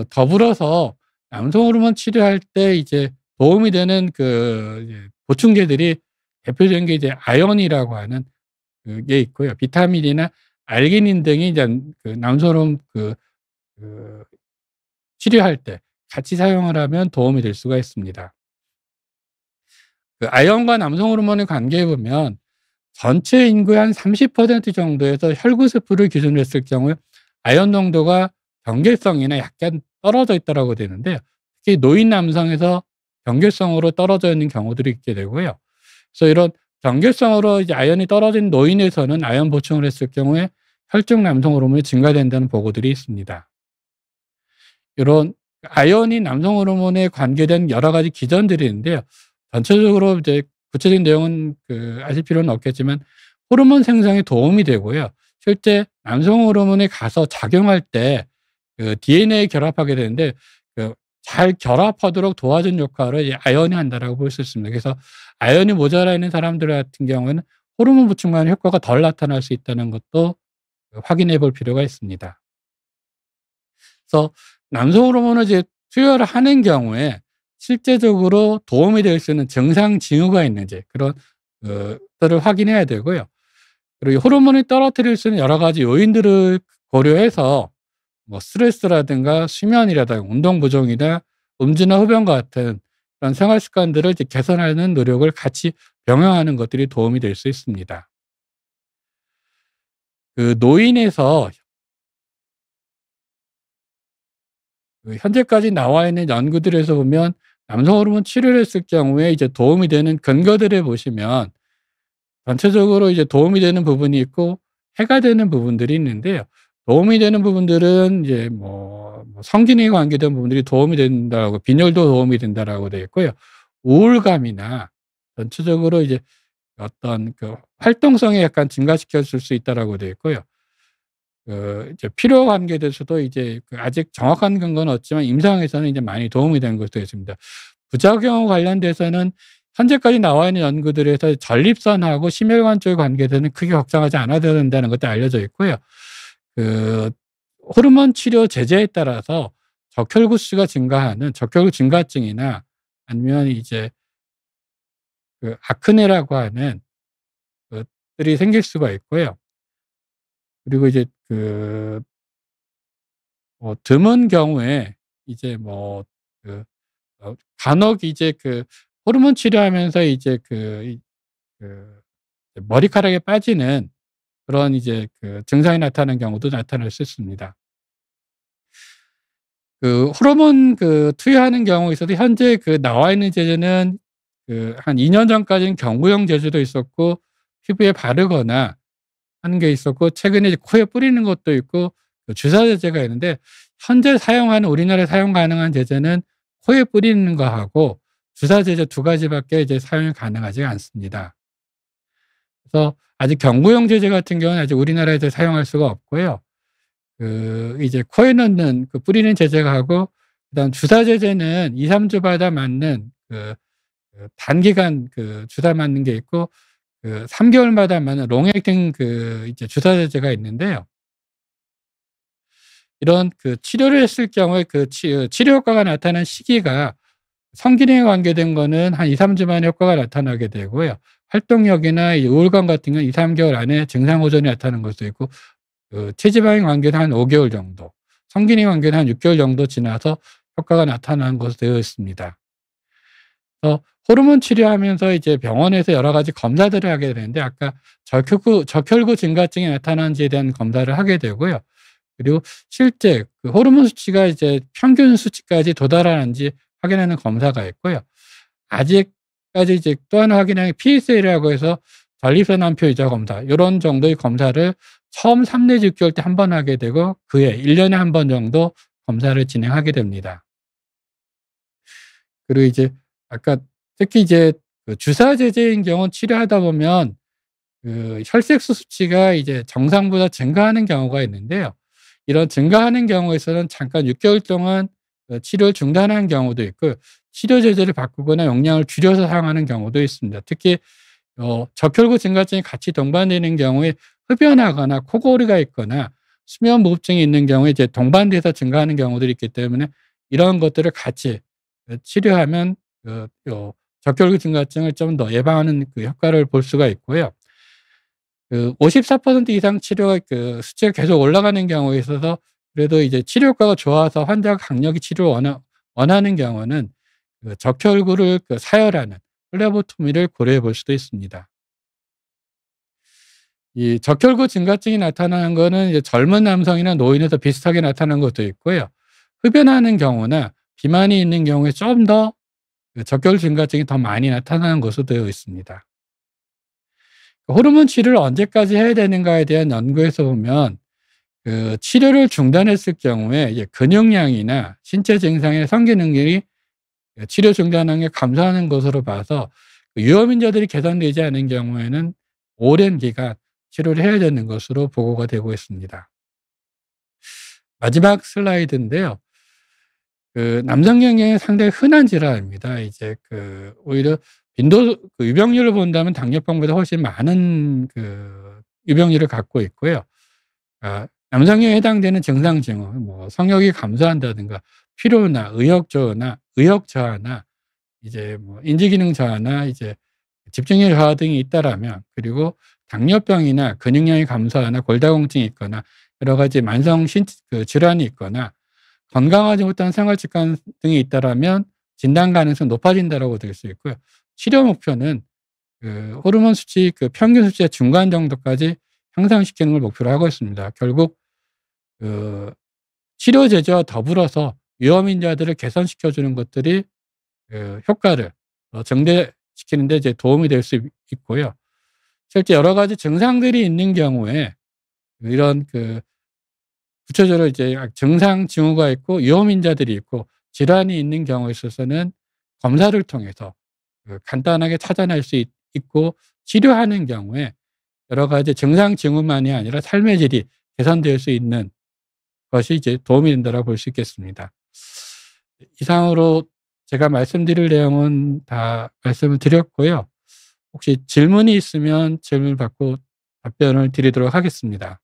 더불어서 남성 호르몬 치료할 때 이제 도움이 되는 이제 보충제들이 대표적인 게 이제 아연이라고 하는 그게 있고요. 비타민이나 알기닌 등이 이제 남성 호르몬 그 치료할 때 같이 사용을 하면 도움이 될 수가 있습니다. 아연과 남성 호르몬의 관계에 보면 전체 인구의 한 30% 정도에서 혈구세포를 기준으로 했을 경우에 아연 농도가 경계성이나 약간 떨어져 있다라고 되는데요. 특히 노인 남성에서 경계성으로 떨어져 있는 경우들이 있게 되고요. 그래서 이런 경계성으로 이제 아연이 떨어진 노인에서는 아연 보충을 했을 경우에 혈중 남성 호르몬이 증가된다는 보고들이 있습니다. 이런 아연이 남성 호르몬에 관계된 여러 가지 기전들이 있는데요. 전체적으로 이제 구체적인 내용은 아실 필요는 없겠지만 호르몬 생성에 도움이 되고요. 실제 남성 호르몬에 가서 작용할 때 DNA 결합하게 되는데 잘 결합하도록 도와준 역할을 이 아연이 한다라고 볼 수 있습니다. 그래서 아연이 모자라 있는 사람들 같은 경우에는 호르몬 보충만 효과가 덜 나타날 수 있다는 것도 확인해 볼 필요가 있습니다. 그래서 남성 호르몬을 이제 투여를 하는 경우에 실제적으로 도움이 될 수 있는 증상 징후가 있는지 그런 것들을 확인해야 되고요. 그리고 호르몬이 떨어뜨릴 수 있는 여러 가지 요인들을 고려해서 뭐 스트레스라든가 수면이라든가 운동 부족이나 음주나 흡연 같은 그런 생활 습관들을 이제 개선하는 노력을 같이 병행하는 것들이 도움이 될 수 있습니다. 노인에서 현재까지 나와 있는 연구들에서 보면 남성 호르몬 치료를 했을 경우에 이제 도움이 되는 근거들을 보시면 전체적으로 이제 도움이 되는 부분이 있고 해가 되는 부분들이 있는데요. 도움이 되는 부분들은 이제 성기능에 관계된 부분들이 도움이 된다고, 빈혈도 도움이 된다라고 되어 있고요. 우울감이나 전체적으로 이제 어떤 활동성에 약간 증가시켜 줄 수 있다라고 되어 있고요. 이제 피로 관계에서도 이제 아직 정확한 근거는 없지만 임상에서는 이제 많이 도움이 되는 것도 있습니다. 부작용 관련돼서는 현재까지 나와 있는 연구들에서 전립선하고 심혈관 쪽에 관계에서는 크게 걱정하지 않아도 된다는 것도 알려져 있고요. 호르몬 치료 제제에 따라서 적혈구 수가 증가하는 적혈구 증가증이나 아니면 이제 아크네라고 하는 것들이 생길 수가 있고요. 그리고 이제 드문 경우에 이제 간혹 이제 호르몬 치료하면서 이제 머리카락이 빠지는 그런 이제 증상이 나타나는 경우도 나타날 수 있습니다. 호르몬 투여하는 경우에 있어서 현재 나와 있는 제제는 한 2년 전까지는 경구용 제제도 있었고 피부에 바르거나 하는 게 있었고 최근에 이제 코에 뿌리는 것도 있고 주사 제제가 있는데 현재 사용하는 우리나라에 사용 가능한 제제는 코에 뿌리는 거하고 주사 제제 두 가지밖에 이제 사용이 가능하지 않습니다. 그래서 아직 경구용 제제 같은 경우는 아직 우리나라에서 사용할 수가 없고요. 이제 코에 넣는 뿌리는 제제가 하고 그다음 주사 제제는 2-3주마다 맞는 단기간 주사 맞는 게 있고 3개월마다 맞는 롱액팅 이제 주사 제제가 있는데요. 이런 치료를 했을 경우에 치료 효과가 나타나는 시기가 성기능에 관계된 거는 한 2-3주 만에 효과가 나타나게 되고요. 활동력이나 이 우울감 같은 건 2-3개월 안에 증상 호전이 나타나는 것도 있고 체지방에 관계는 한 5개월 정도, 성기능에 관계는 한 6개월 정도 지나서 효과가 나타나는 것으로 되어 있습니다. 호르몬 치료하면서 이제 병원에서 여러 가지 검사들을 하게 되는데 아까 적혈구 증가증이 나타나는지에 대한 검사를 하게 되고요. 그리고 실제 호르몬 수치가 이제 평균 수치까지 도달하는지 확인하는 검사가 있고요. 아직까지 이제 또 하나 확인하는 게 PSA라고 해서 전립선 암표 이자 검사, 이런 정도의 검사를 처음 3 내지 6개월 때 한 번 하게 되고 그해 1년에 한 번 정도 검사를 진행하게 됩니다. 그리고 이제 아까 특히 이제 주사 제제인 경우는 치료하다 보면 혈색소 수치가 이제 정상보다 증가하는 경우가 있는데요. 이런 증가하는 경우에서는 잠깐 6개월 동안 치료를 중단하는 경우도 있고 치료 제제를 바꾸거나 용량을 줄여서 사용하는 경우도 있습니다. 특히 적혈구 증가증이 같이 동반되는 경우에 흡연하거나 코골이가 있거나 수면 무호흡증이 있는 경우에 이제 동반돼서 증가하는 경우들이 있기 때문에 이런 것들을 같이 치료하면 요 적혈구 증가증을 좀 더 예방하는 그 효과를 볼 수가 있고요. 54% 이상 치료가 수치가 계속 올라가는 경우에 있어서 그래도 이제 치료 효과가 좋아서 환자가 강력히 치료를 원하는 경우는 적혈구를 사혈하는 플레보토미를 고려해 볼 수도 있습니다. 이 적혈구 증가증이 나타나는 거는 이제 젊은 남성이나 노인에서 비슷하게 나타나는 것도 있고요. 흡연하는 경우나 비만이 있는 경우에 좀 더 적혈 증가증이 더 많이 나타나는 것으로 되어 있습니다. 호르몬 치료를 언제까지 해야 되는가에 대한 연구에서 보면 치료를 중단했을 경우에 이제 근육량이나 신체 증상의 성기 능력이 치료 중단한 게 감소하는 것으로 봐서 위험인자들이 개선되지 않은 경우에는 오랜 기간 치료를 해야 되는 것으로 보고가 되고 있습니다. 마지막 슬라이드인데요. 남성 경경에 상당히 흔한 질환입니다. 이제 오히려 빈도 유병률을 본다면 당뇨병보다 훨씬 많은 유병률을 갖고 있고요. 남성에 해당되는 증상 징후, 뭐 성욕이 감소한다든가 피로나 의욕 저하나 이제 뭐 인지 기능 저하나 이제 집중력 저하 등이 있다라면, 그리고 당뇨병이나 근육량이 감소하나 골다공증이 있거나 여러 가지 만성 질환이 있거나 건강하지 못한 생활 습관 등이 있다라면 진단 가능성이 높아진다라고 될 수 있고요. 치료 목표는 호르몬 수치 평균 수치의 중간 정도까지 향상시키는 걸 목표로 하고 있습니다. 결국 치료 제제와 더불어서 위험인자들을 개선시켜 주는 것들이 효과를 증대시키는 데 이제 도움이 될 수 있고요. 실제 여러 가지 증상들이 있는 경우에 이런 구체적으로 이제 증상 징후가 있고 위험인자들이 있고 질환이 있는 경우에 있어서는 검사를 통해서 간단하게 찾아낼 수 있고, 치료하는 경우에 여러 가지 증상 징후만이 아니라 삶의 질이 개선될 수 있는 것이 이제 도움이 된다고 볼 수 있겠습니다. 이상으로 제가 말씀드릴 내용은 다 말씀을 드렸고요. 혹시 질문이 있으면 질문을 받고 답변을 드리도록 하겠습니다.